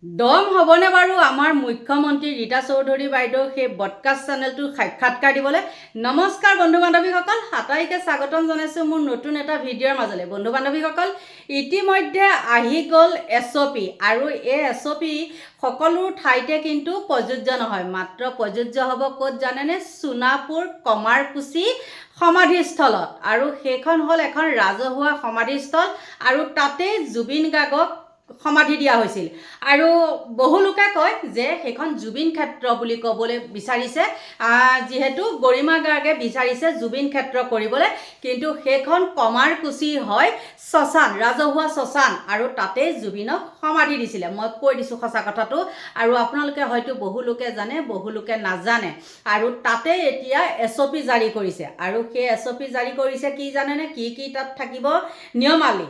দম হ'বনে বাৰু আমাৰ মুখ্যমন্ত্ৰী ৰীতা চৌধুৰী বাইদেউ সেই ব্ৰডকাষ্ট চেনেলটো সাক্ষাৎকাৰ দিবলৈ? নমস্কাৰ বন্ধু বান্ধৱীসকল, আটাইকে স্বাগতম জনাইছোঁ মোৰ নতুন এটা ভিডিঅ'ৰ মাজলৈ। বন্ধু বান্ধৱীসকল, ইতিমধ্যে আহি গ'ল SOP আৰু এই SOP সকলো ঠাইতে কিন্তু প্ৰযোজ্য নহয়, মাত্ৰ প্ৰযোজ্য হ'ব ক'ত জানেনে? সোণাপুৰ কমাৰকুছি সমাধিস্থলত, আৰু সেইখন হ'ল এখন ৰাজহুৱা সমাধিস্থল আৰু তাতেই জুবিন গাৰ্গক সমাধি দিয়া হৈছিল। আৰু বহু লোকে কয় যে সেইখন জুবিন ক্ষেত্ৰ বুলি ক'বলৈ বিচাৰিছে, যিহেতু গৰিমা গাৰ্গে বিচাৰিছে জুবিন ক্ষেত্ৰ কৰিবলৈ, কিন্তু সেইখন কমাৰকুছি হয় শ্মশান, ৰাজহুৱা শ্মশান, আৰু তাতেই জুবিনক সমাধি দিছিলে। মই কৈ দিছোঁ সঁচা কথাটো, আৰু আপোনালোকে হয়তো বহু লোকে জানে, বহু লোকে নাজানে। আৰু তাতে এতিয়া SOP জাৰি কৰিছে, আৰু সেই SOP জাৰি কৰিছে কি জানেনে? কি তাত থাকিব নিয়মাৱলী,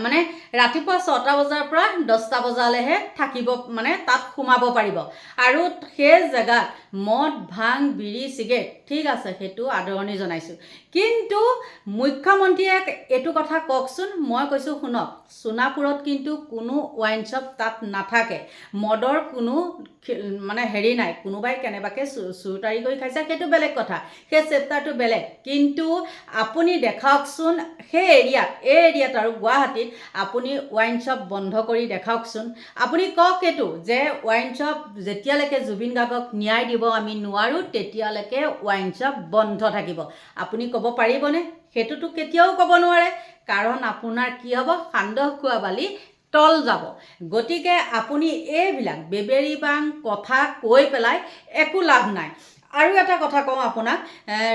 মানে ৰাতিপুৱা 6টা বজাৰ পৰা 10টা বজালৈহে থাকিব, মানে তাত সোমাব পাৰিব। আৰু সেই জেগাত মদ ভাং বিড়ি চিগাৰেট ঠিক আছে, সেইটো আদৰণি জনাইছোঁ, কিন্তু মুখ্যমন্ত্ৰীয়ে এইটো কথা কওকচোন। মই কৈছোঁ শুনক, সোণাপুৰত কিন্তু কোনো ৱাইন শ্বপ তাত নাথাকে, মদৰ কোনো মানে হেৰি নাই। কোনোবাই কেনেবাকৈ চুৰটাৰি কৰি খাইছে সেইটো বেলেগ কথা, সেই চেপ্টাৰটো বেলেগ, কিন্তু আপুনি দেখাওকচোন সেই এৰিয়াত, এই এৰিয়াত আৰু গুৱাহাটীত আপুনি ৱাইন শ্বপ বন্ধ কৰি দেখাওকচোন। আপুনি কওক এইটো যে ৱাইন শ্বপ যেতিয়ালৈকে জুবিন গাৰ্গক ন্যায় দিব আমি নোৱাৰোঁ তেতিয়ালৈকে ৱাইন শ্বপ বন্ধ থাকিব। আপুনি ক'ব পাৰিবনে? সেইটোতো কেতিয়াও ক'ব নোৱাৰে, কাৰণ আপোনাৰ কি হ'ব? সান্দহ খোৱা বালি তল যাব। গতিকে আপুনি এইবিলাক বেবেৰী বাং কথা কৈ পেলাই একো লাভ নাই। আৰু এটা কথা কওঁ আপোনাক,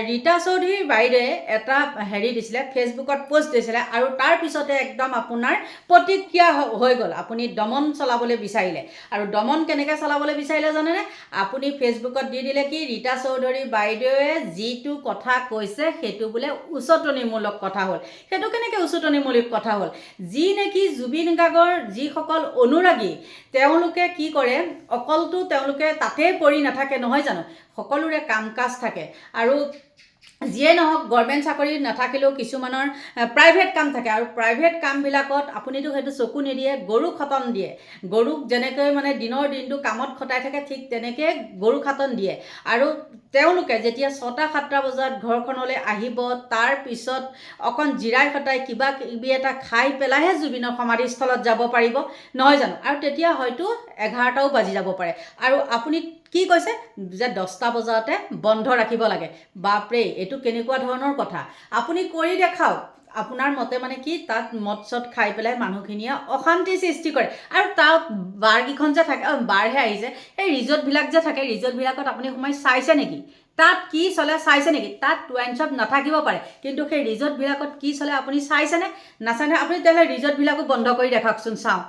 ৰীতা চৌধুৰী বাইদেৱে এটা হেৰি দিছিলে, ফেচবুকত পোষ্ট দিছিলে, আৰু তাৰপিছতে একদম আপোনাৰ প্ৰতিক্ৰিয়া হৈ গ'ল। আপুনি দমন চলাবলৈ বিচাৰিলে, আৰু দমন কেনেকৈ চলাবলৈ বিচাৰিলে জানেনে? আপুনি ফেচবুকত দি দিলে কি, ৰীতা চৌধুৰী বাইদেৱে যিটো কথা কৈছে সেইটো বোলে উচতনিমূলক কথা হ'ল। সেইটো কেনেকৈ উচতনিমূলক কথা হ'ল? যি নেকি জুবিন গাৰ্গৰ যিসকল অনুৰাগী, তেওঁলোকে কি কৰে, অকলটো তেওঁলোকে তাতেই পৰি নাথাকে নহয় জানো, সকলোৰে কাম কাজ থাকে। আৰু যিয়ে নহওক, গভৰ্ণমেণ্ট চাকৰি নাথাকিলেও কিছুমানৰ প্ৰাইভেট কাম থাকে, আৰু প্ৰাইভেট কামবিলাকত আপুনিতো সেইটো চকু নিদিয়ে, গৰু খতন দিয়ে। গৰুক যেনেকৈ মানে দিনৰ দিনটো কামত খটাই থাকে, ঠিক তেনেকৈ গৰু খাতন দিয়ে। আৰু তেওঁলোকে যেতিয়া 6টা-7টা বজাত ঘৰখনলৈ আহিব, তাৰপিছত অকণ জিৰাই খটাই কিবা কিবি এটা খাই পেলাইহে জুবিনৰ সমাধিস্থলত যাব পাৰিব নহয় জানো? আৰু তেতিয়া হয়তো 11টাও বাজি যাব পাৰে। আৰু আপুনি কি কৈছে যে 10টা বজাতে বন্ধ ৰাখিব লাগে? বাপৰে, এইটো কেনেকুৱা ধৰণৰ কথা? আপুনি কৰি দেখাওক। আপোনাৰ মতে মানে কি, তাত মদ চদ খাই পেলাই মানুহখিনিয়ে অশান্তি সৃষ্টি কৰে। আৰু তাত বাৰকেইখন যে থাকে, বাৰহে আহিছে, এই ৰিজৰ্টবিলাক যে থাকে, ৰিজৰ্টবিলাকত আপুনি সোমাই চাইছে নেকি? তাত কি চলে চাইছে নেকি? তাত ৱাইন শ্বপ নাথাকিব পাৰে, কিন্তু সেই ৰিজৰ্টবিলাকত কি চলে আপুনি চাইছেনে? নাচাইনে? আপুনি তেতিয়াহ'লে ৰিজৰ্টবিলাকো বন্ধ কৰি দেখাওকচোন, চাওঁ।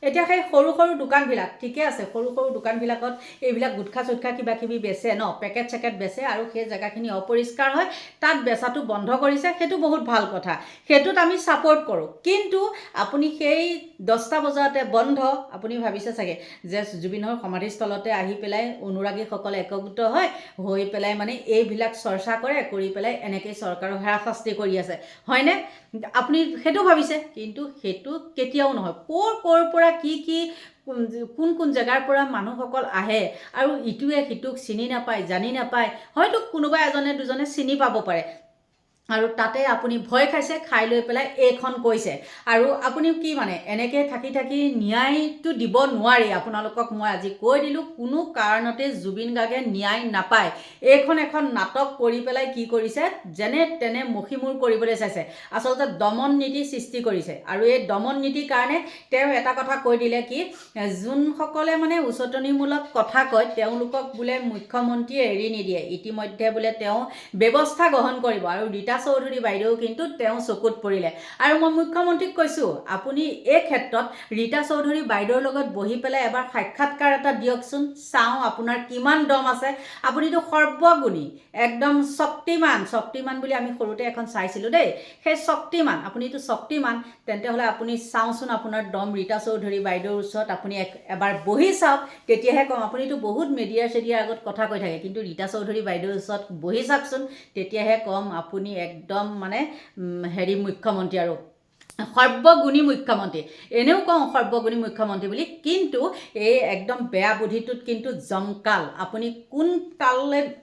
এতিয়া সেই সৰু সৰু দোকানবিলাক ঠিকে আছে, সৰু সৰু দোকানবিলাকত এইবিলাক গুটখা চুটখা কিবা কিবি বেচে ন, পেকেট চেকেট বেচে, আৰু সেই জেগাখিনি অপৰিষ্কাৰ হয়, তাত বেচাটো বন্ধ কৰিছে, সেইটো বহুত ভাল কথা, সেইটোত আমি ছাপোৰ্ট কৰোঁ। কিন্তু আপুনি সেই 10টা বজাতে বন্ধ, আপুনি ভাবিছে চাগে যে জুবিনৰ সমাধিস্থলতে আহি পেলাই অনুৰাগীসকলে একত্ৰিত হয়, হৈ পেলাই মানে এইবিলাক চৰ্চা কৰি পেলাই এনেকৈ চৰকাৰক হাৰাশাস্তি কৰি আছে, হয়নে? আপুনি সেইটো ভাবিছে, কিন্তু সেইটো কেতিয়াও নহয়। ক'ৰ পৰা কি কোন জেগাৰ পৰা মানুহসকল আহে, আৰু ইটোৱে সিটোক চিনি নাপায়, জানি নাপায়, হয়তো কোনোবা এজনে দুজনে চিনি পাব পাৰে, আৰু তাতে আপুনি ভয় খাইছে, খাই লৈ পেলাই এইখন কৈছে। আৰু আপুনি কি মানে এনেকৈ থাকি ন্যায়টো দিব নোৱাৰি। আপোনালোকক মই আজি কৈ দিলোঁ, কোনো কাৰণতে জুবিন গাৰ্গে ন্যায় নাপায়। এখন নাটক কৰি পেলাই কি কৰিছে, যেনে তেনে মষিমূৰ কৰিবলৈ চাইছে, আচলতে দমন নীতি সৃষ্টি কৰিছে। আৰু এই দমন নীতিৰ কাৰণে তেওঁ এটা কথা কৈ দিলে কি, যোনসকলে মানে উচতনিমূলক কথা কয় তেওঁলোকক বোলে মুখ্যমন্ত্ৰীয়ে এৰি নিদিয়ে, ইতিমধ্যে বোলে তেওঁ ব্যৱস্থা গ্ৰহণ কৰিব। আৰু ৰীতা চৌধুৰী বাইদেউ কিন্তু তেওঁ চকুত পৰিলে। আৰু মই মুখ্যমন্ত্ৰীক কৈছোঁ, আপুনি এই ক্ষেত্ৰত ৰীতা চৌধুৰী বাইদেউৰ লগত বহি পেলাই এবাৰ সাক্ষাৎকাৰ এটা দিয়কচোন, চাওঁ আপোনাৰ কিমান দম আছে। আপুনিতো সৰ্বগুণী, একদম শক্তিমান বুলি আমি সৰুতে এখন চাইছিলোঁ দেই, সেই শক্তিমান, আপুনিতো শক্তিমান। তেন্তে হ'লে আপুনি চাওঁচোন আপোনাৰ দম ৰীতা চৌধুৰী বাইদেউৰ ওচৰত আপুনি এবাৰ বহি চাওক, তেতিয়াহে কম। আপুনিতো বহুত মিডিয়াৰ আগত কথা কৈ থাকে, কিন্তু ৰীতা চৌধুৰী বাইদেউৰ ওচৰত বহি চাওকচোন, তেতিয়াহে কম আপুনি একদম মানে হেৰি মুখ্যমন্ত্ৰী। আৰু সৰ্বগুণী মুখ্যমন্ত্ৰী এনেও কওঁ সৰ্বগুণী মুখ্যমন্ত্ৰী বুলি কিন্তু এই একদম বেয়া বুদ্ধিটোত কিন্তু জমকাল আপুনি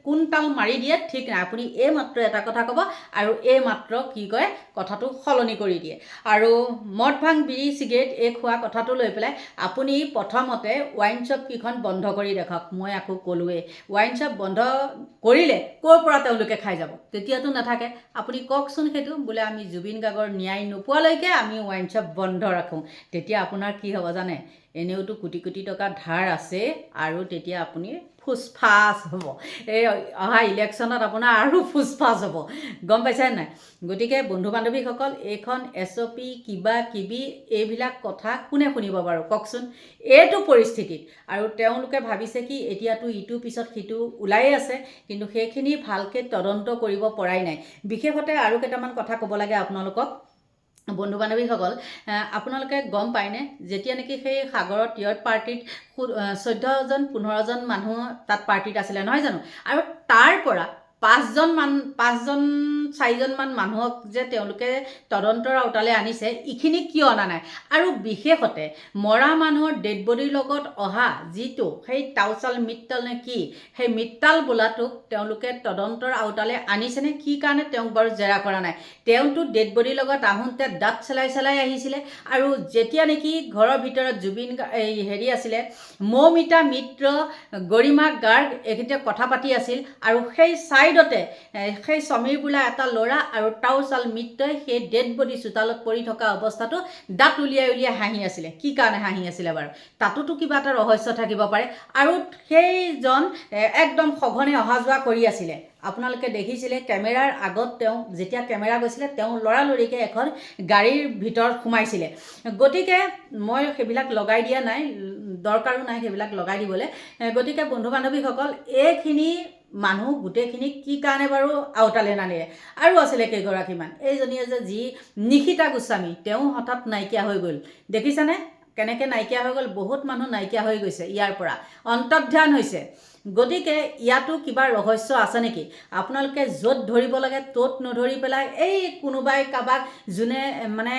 কোন তাল মাৰি দিয়ে ঠিক নাই আপুনি এই মাত্ৰ এটা কথা ক'ব আৰু এই মাত্ৰ কি কয় কথাটো সলনি কৰি দিয়ে আৰু মদ ভাং বিড়ি চিগাৰেট এই খোৱা কথাটো লৈ পেলাই আপুনি প্ৰথমতে ৱাইন শ্বপ কেইখন বন্ধ কৰি দেখাওক মই আকৌ ক'লোৱেই ৱাইন শ্বপ বন্ধ কৰিলে ক'ৰ পৰা তেওঁলোকে খাই যাব তেতিয়াতো নাথাকে আপুনি কওকচোন সেইটো বোলে আমি জুবিন গাৰ্গৰ ন্যায় নোপোৱালৈকে আমি ৱাইন শ্বপ বন্ধ ৰাখোঁ তেতিয়া আপোনাৰ কি হ'ব জানে এনেওতো কোটি কোটি টকা ধাৰ আছে আৰু তেতিয়া আপুনি ফুচফাচ হ'ব এই অহা ইলেকশ্যনত আপোনাৰ আৰু ফুচফাচ হ'ব গম পাইছে নাই গতিকে বন্ধু বান্ধৱীসকল এইখন SOP কিবা কিবি এইবিলাক কথা কোনে শুনিব বাৰু কওকচোন এইটো পৰিস্থিতিত আৰু তেওঁলোকে ভাবিছে কি এতিয়াতো ইটোৰ পিছত সিটো ওলাই আছে কিন্তু সেইখিনি ভালকৈ তদন্ত কৰিব পৰাই নাই বিশেষতে আৰু কেইটামান কথা ক'ব লাগে আপোনালোকক বন্ধু বান্ধৱীসকল আপোনালোকে গম পায়নে যেতিয়া নেকি সেই সাগৰৰ টিয়ত পাৰ্টিত 14জন 15জন মানুহ তাত পাৰ্টিত আছিলে নহয় জানো আৰু তাৰ পৰা 4জন মানুহক যে তেওঁলোকে তদন্তৰ আওতালে আনিছে ইখিনি কিয় অনা নাই আৰু বিশেষতে মৰা মানুহৰ ডেড বডিৰ লগত অহা যিটো সেই তাওচাল মিত্তাল নে কি সেই মিত্তাল বোলাটোক তেওঁলোকে তদন্তৰ আওতালে আনিছেনে কি কাৰণে তেওঁক বাৰু জেৰা কৰা নাই তেওঁতো ডেড বডিৰ লগত আহোঁতে দাঁত চেলাই আহিছিলে আৰু যেতিয়া নেকি ঘৰৰ ভিতৰত জুবিন হেৰি আছিলে মৌমিতা মিত্ৰ গৰিমা গাৰ্গ এইখিনিতে কথা পাতি আছিল আৰু সেই ছাইডতে সেই সমীৰ বোলা এটা ল'ৰা আৰু তাওচাল মিত্ৰই সেই ডেড বডি চোতালত পৰি থকা অৱস্থাটো দাঁত উলিয়াই হাঁহি আছিলে কি কাৰণে হাঁহি আছিলে বাৰু তাতোতো কিবা এটা ৰহস্য থাকিব পাৰে আৰু সেইজন একদম সঘনে অহা যোৱা কৰি আছিলে আপোনালোকে দেখিছিলে কেমেৰাৰ আগত তেওঁ যেতিয়া কেমেৰা গৈছিলে তেওঁ লৰালৰিকৈ এখন গাড়ীৰ ভিতৰত সোমাইছিলে গতিকে মই সেইবিলাক লগাই দিয়া নাই দৰকাৰো নাই সেইবিলাক লগাই দিবলৈ গতিকে বন্ধু বান্ধৱীসকল এইখিনি মানুহ গোটেইখিনি কি কাৰণে বাৰু আওতালে নানিলে আৰু আছিলে কেইগৰাকীমান এইজনীয়ে যে যি নিশিতা গোস্বামী তেওঁ হঠাৎ নাইকিয়া হৈ গ'ল দেখিছেনে কেনেকৈ নাইকিয়া হৈ গ'ল বহুত মানুহ নাইকিয়া হৈ গৈছে ইয়াৰ পৰা অন্তৰ্ধান হৈছে গতিকে ইয়াতো কিবা ৰহস্য আছে নেকি আপোনালোকে য'ত ধৰিব লাগে ত'ত নধৰি পেলাই এই কোনোবাই কাবাক যোনে মানে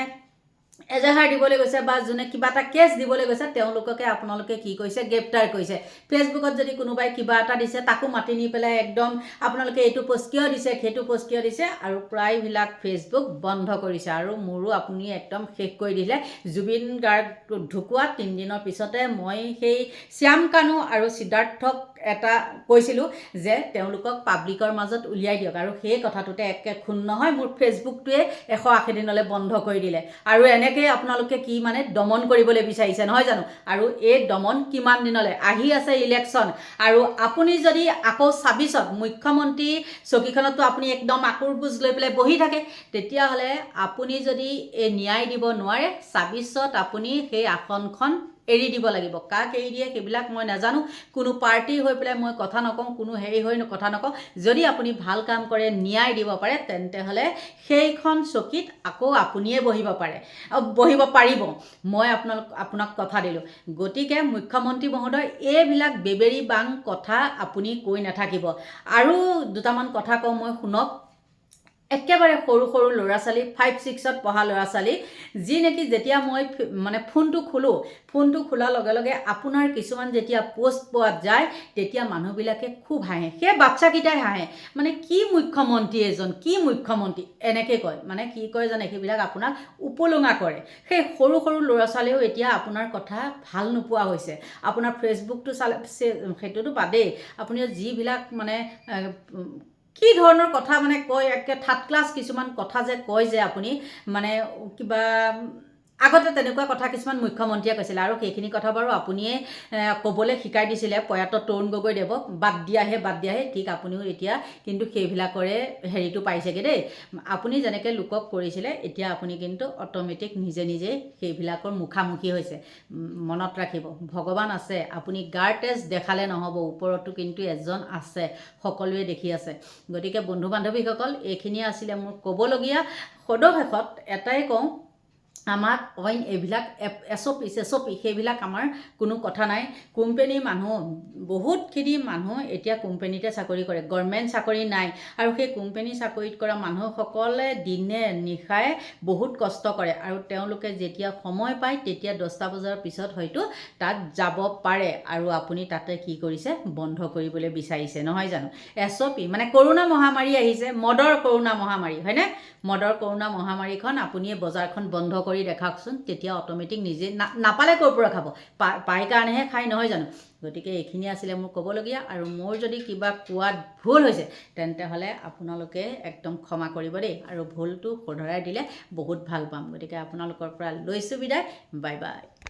এজাহাৰ দিবলৈ গৈছে বা যোনে কিবা এটা কেছ দিবলৈ গৈছে তেওঁলোককে আপোনালোকে কি কৰিছে গ্ৰেপ্তাৰ কৰিছে ফেচবুকত যদি কোনোবাই কিবা এটা দিছে তাকো মাতি নি পেলাই একদম আপোনালোকে এইটো পোষ্ট কিয় দিছে সেইটো পোষ্ট কিয় দিছে আৰু প্ৰায়বিলাক ফেচবুক বন্ধ কৰিছে আৰু মোৰো আপুনি একদম শেষ কৰি দিলে জুবিন গাৰ্গ ঢুকুৱা 3 দিনৰ পিছতে মই সেই শ্যাম কানু আৰু সিদ্ধাৰ্থক এটা কৈছিলোঁ যে তেওঁলোকক পাব্লিকৰ মাজত উলিয়াই দিয়ক আৰু সেই কথাটোতে একে খুন নহয় মোৰ ফেচবুকটোৱে 180 দিনলৈ বন্ধ কৰি দিলে আৰু এনেকৈ আপোনালোকে কি মানে দমন কৰিবলৈ বিচাৰিছে নহয় জানো আৰু এই দমন কিমান দিনলৈ আহি আছে ইলেকশ্যন আৰু আপুনি যদি আকৌ 26ত মুখ্যমন্ত্ৰী চকীখনতো আপুনি একদম আকুৰ বুজ লৈ পেলাই বহি থাকে তেতিয়াহ'লে আপুনি যদি এই ন্যায় দিব নোৱাৰে 26ত আপুনি সেই আসনখন এৰি দিব লাগিব কাক এৰি দিয়ে সেইবিলাক মই নাজানো কোনো পাৰ্টি হৈ পেলাই মই কথা নকওঁ কোনো হেৰি হৈ কথা নকওঁ যদি আপুনি ভাল কাম কৰে ন্যায় দিব পাৰে তেন্তে হ'লে সেইখন চকীত আকৌ আপুনিয়ে বহিব পাৰিব মই আপোনাক কথা দিলোঁ গতিকে মুখ্যমন্ত্ৰী মহোদয় এইবিলাক বেবেৰী বাং কথা আপুনি কৈ নাথাকিব আৰু দুটামান কথা কওঁ মই শুনক একেবাৰে সৰু সৰু ল'ৰা ছোৱালী 5-6ত পঢ়া ল'ৰা ছোৱালী যি নেকি যেতিয়া মই মানে ফোনটো খোলাৰ লগে লগে আপোনাৰ কিছুমান যেতিয়া পোষ্ট পোৱা যায় তেতিয়া মানুহবিলাকে খুব হাঁহে সেই বাচ্চাকেইটাই হাঁহে মানে কি মুখ্যমন্ত্ৰী এজন কি মুখ্যমন্ত্ৰী এনেকৈ কয় মানে কি কয় জানে সেইবিলাক আপোনাক উপলুঙা কৰে সেই সৰু সৰু ল'ৰা ছোৱালীয়েও এতিয়া আপোনাৰ কথা ভাল নোপোৱা হৈছে আপোনাৰ ফেচবুকটো চালে সেইটোতো বাদেই আপুনি যিবিলাক মানে কি ধৰণৰ কথা মানে কয় একে থাৰ্ড ক্লাছ কিছুমান কথা যে কয় যে আপুনি মানে কিবা আগতে তেনেকুৱা কথা কিছুমান মুখ্যমন্ত্ৰীয়ে কৈছিলে আৰু সেইখিনি কথা বাৰু আপুনিয়ে ক'বলৈ শিকাই দিছিলে প্ৰয়াত তৰুণ গগৈদেৱক বাদ দিয়াহে ঠিক আপুনিও এতিয়া কিন্তু সেইবিলাকৰে হেৰিটো পাইছেগৈ দেই আপুনি যেনেকৈ লোকক কৰিছিলে এতিয়া আপুনি কিন্তু অট'মেটিক নিজে সেইবিলাকৰ মুখামুখি হৈছে মনত ৰাখিব ভগৱান আছে আপুনি গাৰ তেজ দেখালে নহ'ব ওপৰতো কিন্তু এজন আছে সকলোৱে দেখি আছে গতিকে বন্ধু বান্ধৱীসকল এইখিনিয়ে আছিলে মোৰ ক'বলগীয়া সদশেষত এটাই কওঁ আমাক অইন এইবিলাক এছঅ'পি সেইবিলাক আমাৰ কোনো কথা নাই। কোম্পেনীৰ মানুহ বহুতখিনি মানুহ এতিয়া কোম্পেনীতে চাকৰি কৰে, গভৰ্ণমেণ্ট চাকৰি নাই। আৰু সেই কোম্পেনী চাকৰিত কৰা মানুহসকলে দিনে নিশাই বহুত কষ্ট কৰে আৰু তেওঁলোকে যেতিয়া সময় পায় তেতিয়া 10টা বজাৰ পিছত হয়তো তাত যাব পাৰে। আৰু আপুনি তাতে কি কৰিছে, বন্ধ কৰিবলৈ বিচাৰিছে, নহয় জানো? এছঅ'পি মানে কৰোণা মহামাৰী আহিছে, মদৰ কৰোণা মহামাৰী, হয়নে? মদৰ কৰোণা মহামাৰীখন আপুনি বজাৰখন বন্ধ কৰি দেখাওকচোন, তেতিয়া অট'মেটিক নিজে নাপালে ক'ৰ পৰা খাব, পাই কাৰণেহে খায়, নহয় জানো? গতিকে এইখিনি আছিলে মোৰ ক'বলগীয়া। আৰু মোৰ যদি কিবা কোৱাত ভুল হৈছে তেন্তে হ'লে আপোনালোকে একদম ক্ষমা কৰিব দেই, আৰু ভুলটো শুধৰাই দিলে বহুত ভাল পাম। গতিকে আপোনালোকৰ পৰা লৈছোঁ বিদায়, বাই বাই।